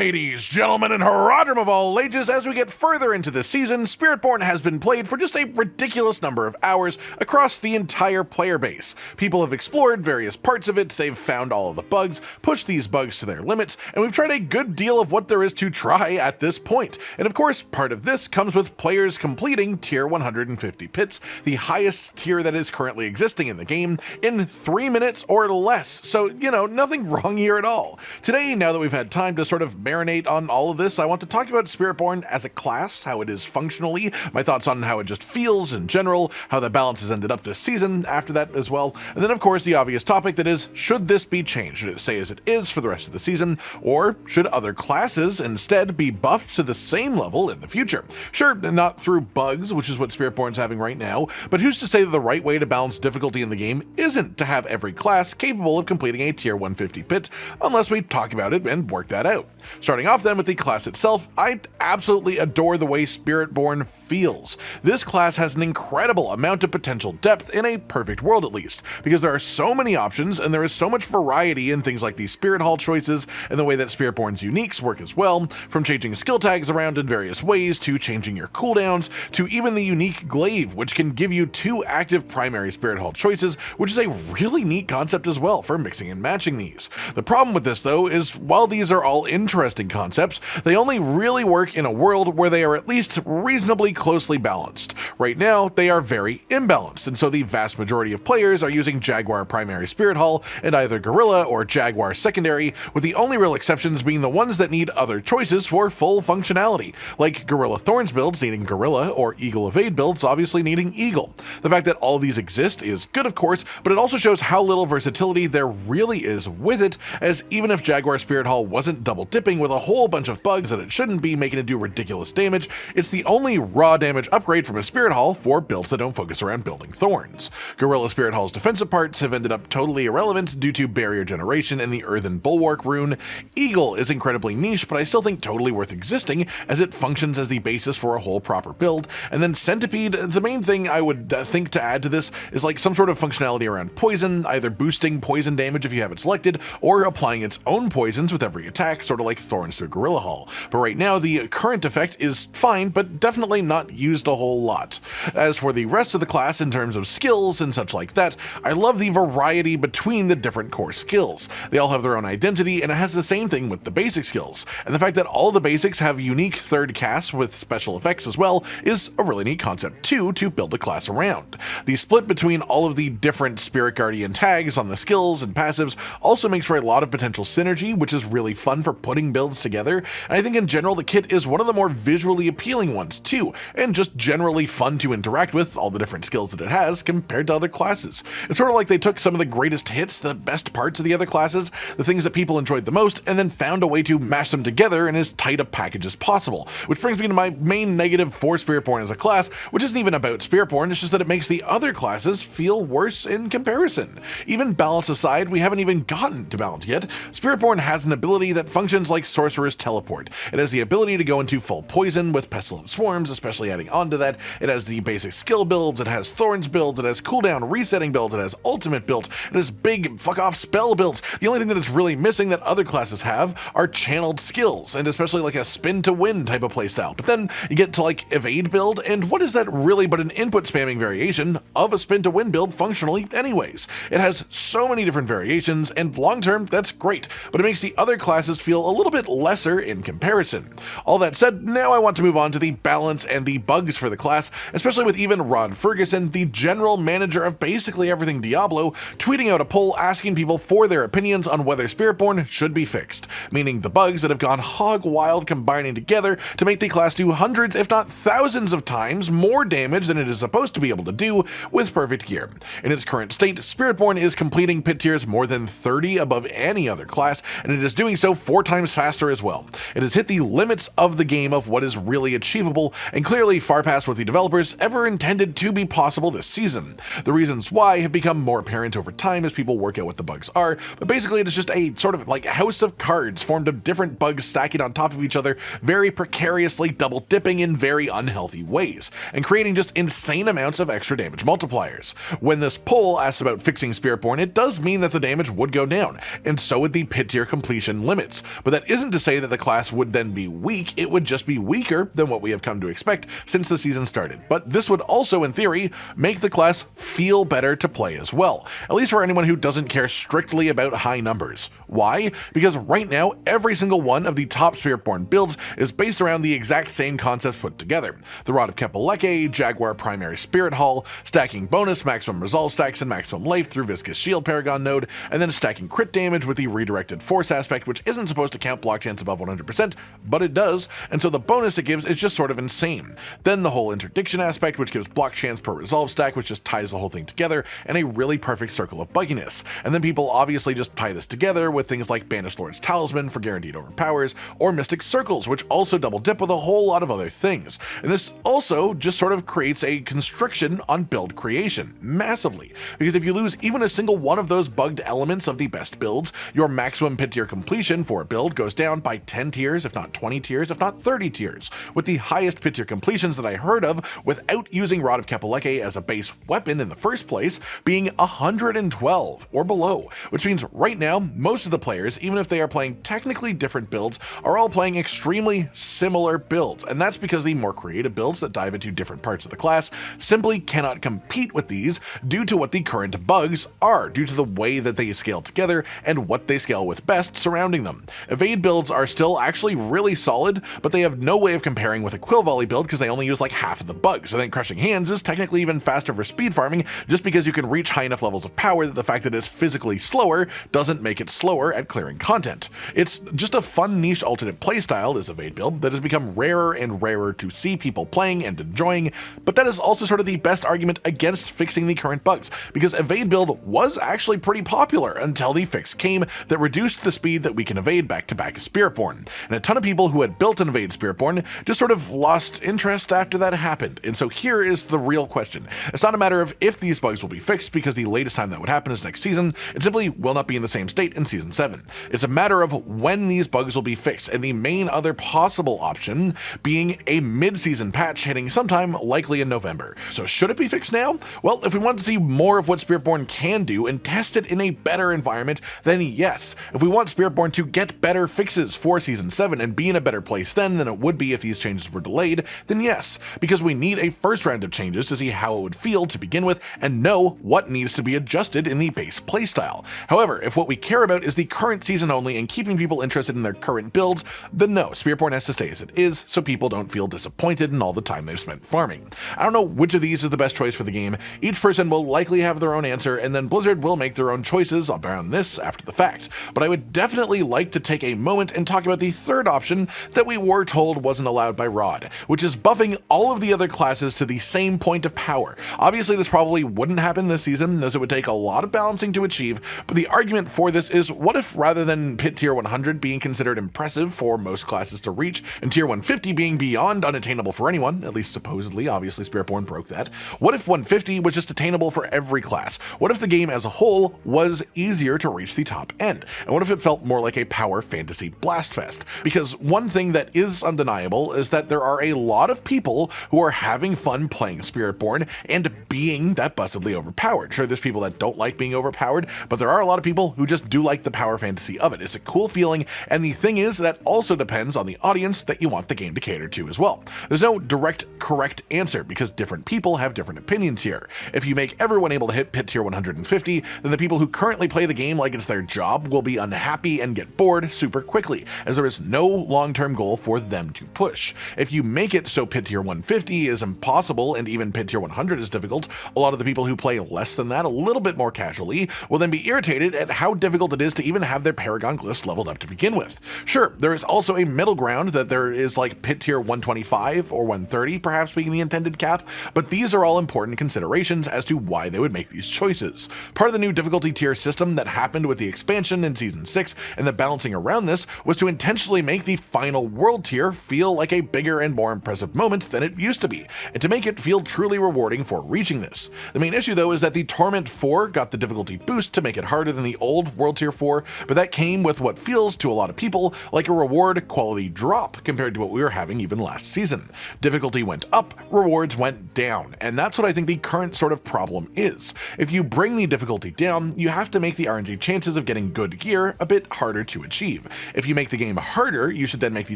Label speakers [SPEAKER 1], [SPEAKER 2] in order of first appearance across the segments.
[SPEAKER 1] Ladies, gentlemen, and haradrim of all ages, as we get further into this season, Spiritborn has been played for just a ridiculous number of hours across the entire player base. People have explored various parts of it, they've found all of the bugs, pushed these bugs to their limits, and we've tried a good deal of what there is to try at this point. And of course, part of this comes with players completing tier 150 pits, the highest tier that is currently existing in the game, in 3 minutes or less. So, nothing wrong here at all. Today, now that we've had time to sort of marinate on all of this, I want to talk about Spiritborn as a class, how it is functionally, my thoughts on how it just feels in general, how the balance has ended up this season after that as well, and then of course the obvious topic that is, should this be changed? Should it stay as it is for the rest of the season, or should other classes instead be buffed to the same level in the future? Sure, not through bugs, which is what Spiritborn's having right now, but who's to say that the right way to balance difficulty in the game isn't to have every class capable of completing a tier 150 pit, unless we talk about it and work that out. Starting off then with the class itself, I absolutely adore the way Spiritborn feels. This class has an incredible amount of potential depth in a perfect world at least, because there are so many options and there is so much variety in things like the Spirit Hall choices and the way that Spiritborn's uniques work as well, from changing skill tags around in various ways to changing your cooldowns to even the unique glaive, which can give you 2 active primary Spirit Hall choices, which is a really neat concept as well for mixing and matching these. The problem with this though is while these are all interesting concepts, they only really work in a world where they are at least reasonably closely balanced. Right now, they are very imbalanced, and so the vast majority of players are using Jaguar primary Spirit Hall and either Gorilla or Jaguar secondary, with the only real exceptions being the ones that need other choices for full functionality, like Gorilla Thorns builds needing Gorilla or Eagle Evade builds obviously needing Eagle. The fact that all of these exist is good of course, but it also shows how little versatility there really is with it, as even if Jaguar Spirit Hall wasn't double dipping with a whole bunch of bugs that it shouldn't be, making it do ridiculous damage, it's the only raw damage upgrade from a Spirit Hall for builds that don't focus around building thorns. Gorilla Spirit Hall's defensive parts have ended up totally irrelevant due to barrier generation and the Earthen Bulwark rune. Eagle is incredibly niche, but I still think totally worth existing, as it functions as the basis for a whole proper build. And then Centipede, the main thing I would think to add to this is like some sort of functionality around poison, either boosting poison damage if you have it selected, or applying its own poisons with every attack, sort of like Thorns through Gorilla Hall. But right now, the current effect is fine, but definitely not used a whole lot. As for the rest of the class in terms of skills and such like that, I love the variety between the different core skills. They all have their own identity, and it has the same thing with the basic skills. And the fact that all the basics have unique third casts with special effects as well is a really neat concept too to build a class around. The split between all of the different Spirit Guardian tags on the skills and passives also makes for a lot of potential synergy, which is really fun for putting builds together, and I think in general the kit is one of the more visually appealing ones too, and just generally fun to interact with all the different skills that it has compared to other classes. It's sort of like they took some of the greatest hits, the best parts of the other classes, the things that people enjoyed the most, and then found a way to mash them together in as tight a package as possible, which brings me to my main negative for Spiritborn as a class, which isn't even about Spiritborn, it's just that it makes the other classes feel worse in comparison. Even balance aside, we haven't even gotten to balance yet. Spiritborn has an ability that functions like Sorcerer's teleport. It has the ability to go into full poison with pestilent swarms, especially adding on to that. It has the basic skill builds, it has thorns builds, it has cooldown resetting builds, it has ultimate builds, it has big fuck off spell builds. The only thing that it's really missing that other classes have are channeled skills, and especially like a spin to win type of playstyle. But then you get to like evade build, and what is that really but an input spamming variation of a spin to win build functionally anyways? It has so many different variations, and long term that's great, but it makes the other classes feel a little bit lesser in comparison. All that said, now I want to move on to the balance and the bugs for the class, especially with even Rod Ferguson, the general manager of basically everything Diablo, tweeting out a poll asking people for their opinions on whether Spiritborn should be fixed, meaning the bugs that have gone hog wild combining together to make the class do hundreds if not thousands of times more damage than it is supposed to be able to do with perfect gear. In its current state, Spiritborn is completing pit tiers more than 30 above any other class, and it is doing so 4 times faster as well. It has hit the limits of the game of what is really achievable, and clearly far past what the developers ever intended to be possible this season. The reasons why have become more apparent over time as people work out what the bugs are, but basically it is just a sort of like house of cards formed of different bugs stacking on top of each other, very precariously double dipping in very unhealthy ways, and creating just insane amounts of extra damage multipliers. When this poll asks about fixing Spiritborn, it does mean that the damage would go down, and so would the pit tier completion limits, but that isn't to say that the class would then be weak, it would just be weaker than what we have come to expect since the season started. But this would also, in theory, make the class feel better to play as well, at least for anyone who doesn't care strictly about high numbers. Why? Because right now, every single one of the top Spiritborn builds is based around the exact same concepts put together. The Rod of Kepaleke, Jaguar Primary Spirit Hall, stacking bonus, maximum resolve stacks, and maximum life through Viscous Shield Paragon node, and then stacking crit damage with the redirected force aspect, which isn't supposed to count block chance above 100%, but it does, and so the bonus it gives is just sort of insane. Then the whole interdiction aspect, which gives block chance per resolve stack, which just ties the whole thing together in a really perfect circle of bugginess. And then people obviously just tie this together with things like Banished Lord's Talisman for guaranteed overpowers, or Mystic Circles, which also double dip with a whole lot of other things. And this also just sort of creates a constriction on build creation, massively, because if you lose even a single one of those bugged elements of the best builds, your maximum pit tier completion for a build goes down by 10 tiers, if not 20 tiers, if not 30 tiers, with the highest pit tier completions that I heard of without using Rod of Kepaleke as a base weapon in the first place being 112 or below, which means right now most of the players, even if they are playing technically different builds, are all playing extremely similar builds, and that's because the more creative builds that dive into different parts of the class simply cannot compete with these due to what the current bugs are, due to the way that they scale together and what they scale with best surrounding them. Evade builds are still actually really solid, but they have no way of comparing with a Quill Volley build because they only use like half of the bugs, and then Crushing Hands is technically even faster for speed farming just because you can reach high enough levels of power that the fact that it's physically slower doesn't make it slower at clearing content. It's just a fun niche alternate playstyle, this Evade build, that has become rarer and rarer to see people playing and enjoying, but that is also sort of the best argument against fixing the current bugs, because Evade build was actually pretty popular until the fix came that reduced the speed that we can evade back-to-back Spiritborn, and a ton of people who had built an Evade Spiritborn just sort of lost interest after that happened. And so here is the real question. It's not a matter of if these bugs will be fixed, because the latest time that would happen is next season. It simply will not be in the same state in Season 7. It's a matter of when these bugs will be fixed, and the main other possible option being a mid-season patch hitting sometime likely in November. So should it be fixed now? Well, if we want to see more of what Spiritborn can do and test it in a better environment, then yes. If we want Spiritborn to get better fixes for Season 7 and be in a better place then than it would be if these changes were delayed, then yes, because we need a first round of changes to see how it would feel to begin with and know what needs to be adjusted in the base playstyle. However, if what we care about is the current season only and keeping people interested in their current builds, then no, Spiritborn has to stay as it is so people don't feel disappointed in all the time they've spent farming. I don't know which of these is the best choice for the game. Each person will likely have their own answer, and then Blizzard will make their own choices around this after the fact. But I would definitely like to take a moment and talk about the third option that we were told wasn't allowed by Rod, which is buffing all of the other classes to the same point of power. Obviously, this probably wouldn't happen this season, as it would take a lot of balancing to achieve, but the argument for this is, what if rather than pit tier 100 being considered impressive for most classes to reach, and tier 150 being beyond unattainable for anyone, at least supposedly, obviously Spiritborn broke that, what if 150 was just attainable for every class? What if the game as a whole was easier to reach the top end? And what if it felt more like a power fantasy blast fest? Because one thing that is undeniable is that there are a lot of people who are having fun playing Spiritborn and being that bussedly overpowered. Sure, there's people that don't like being overpowered, but there are a lot of people who just do like the power fantasy of it. It's a cool feeling, and the thing is that also depends on the audience that you want the game to cater to as well. There's no direct correct answer because different people have different opinions here. If you make everyone able to hit pit tier 150, then the people who currently play the game like it's their job will be unhappy and get bored super quickly, as there is no long-term goal for them to push. If you make it so pit tier 150 is impossible and even pit tier 100 is difficult, a lot of the people who play less than that a little bit more casually will then be irritated at how difficult it is to even have their paragon glyphs leveled up to begin with. Sure, there is also a middle ground that there is like pit tier 125 or 130 perhaps being the intended cap, but these are all important considerations as to why they would make these choices. Part of the new difficulty tier system that happened with the expansion in Season 6 and the balancing around this was to intentionally make the final world tier feel like a bigger and more impressive moment than it used to be, and to make it feel truly rewarding for reaching this. The main issue though is that the Torment 4 got the difficulty boost to make it harder than the old World Tier 4, but that came with what feels to a lot of people like a reward quality drop compared to what we were having even last season. Difficulty went up, rewards went down, and that's what I think the current sort of problem is. If you bring the difficulty down, you have to make the RNG chances of getting good gear a bit harder to achieve. If you make the game harder, you should then make the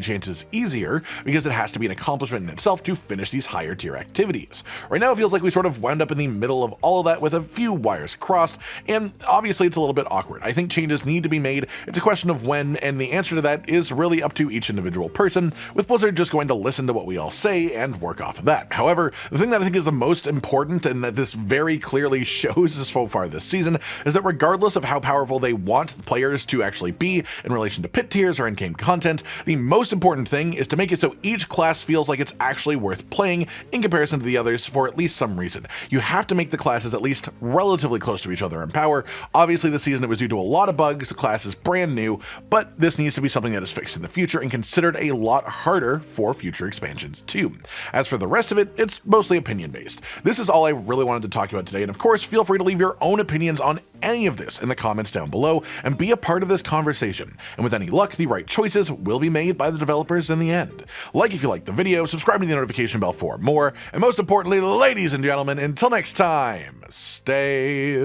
[SPEAKER 1] chances easier, because it has to be an accomplishment in itself to finish these higher tier activities. Right now it feels like we sort of wound up in the middle of all of that with a few wires crossed, and obviously it's a little bit awkward. I think changes need to be made. It's a question of when, and the answer to that is really up to each individual person, with Blizzard just going to listen to what we all say and work off of that. However, the thing that I think is the most important, and that this very clearly shows so far this season, is that regardless of how powerful they want players to actually be in relation to pit tiers or in-game content, the most important thing is to make it so each class feels like it's actually worth playing in comparison to the others for at least some reason. You have to make the classes at least relatively close to each other in power. Obviously this season it was due to a lot of bugs, the class is brand new, but this needs to be something that is fixed in the future and considered a lot harder for future expansions too. As for the rest of it, it's mostly opinion based. This is all I really wanted to talk about today, and of course feel free to leave your own opinions on any of this in the comments down below and be a part of this conversation. And with any luck, the right choices will be made by the developers in the end. Like if you liked the video, subscribe to the notification bell for more, and most importantly, ladies and gentlemen, until next time, stay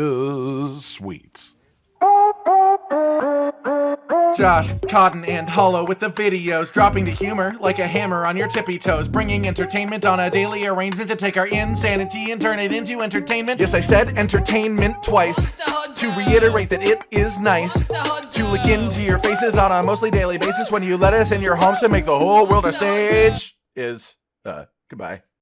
[SPEAKER 1] sweet.
[SPEAKER 2] Josh, Cotton, and Hollow with the videos, dropping the humor like a hammer on your tippy toes, bringing entertainment on a daily arrangement to take our insanity and turn it into entertainment. Yes, I said entertainment twice, to reiterate that it is nice to look into your faces on a mostly daily basis when you let us in your homes to make the whole world a stage. Goodbye.